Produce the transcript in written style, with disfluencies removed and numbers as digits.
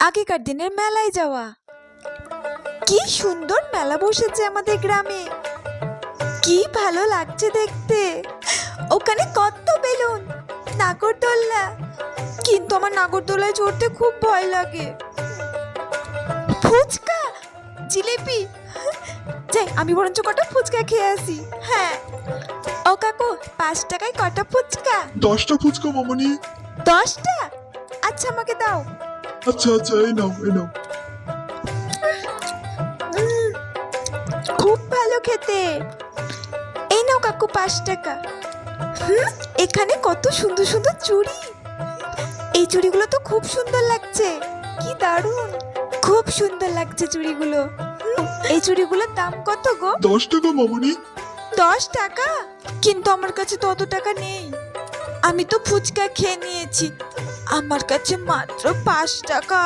আগেকার দিনের মেলায় যাওয়া। কি সুন্দর মেলা বসেছে আমাদের গ্রামে, কি ভালো লাগছে দেখতে। ওখানে কত বেলুন, নাগরদোলনা, কিন্তু আমার নাগরদোলায় চড়তে খুব ভয় লাগে। ফুচকা, জিলিপি, যাই আমি বরঞ্চ কটা ফুচকা খেয়ে আসি। হ্যাঁ ও কাকু, 5 টাকায় কটা ফুচকা? 10টা ফুচকা মামনি। 10টা? আচ্ছা আমাকে দাও। আচ্ছা আচ্ছা, এই নাও এই নাও। খুব ভালো খেতে। এই নাও কাকু 5 টাকা। এখানে কত সুন্দর সুন্দর চুড়ি। এই চুড়িগুলো তো খুব সুন্দর লাগছে। কি দারুণ, খুব সুন্দর লাগছে চুড়িগুলো। এই চুড়িগুলোর দাম কত গো? 10 টাকা মামনি। 10 টাকা? কিন্তু আমার কাছে তো অত টাকা নেই। আমি তো ফুচকা খেয়ে নিয়েছি, আমার কাছে মাত্র 5 টাকা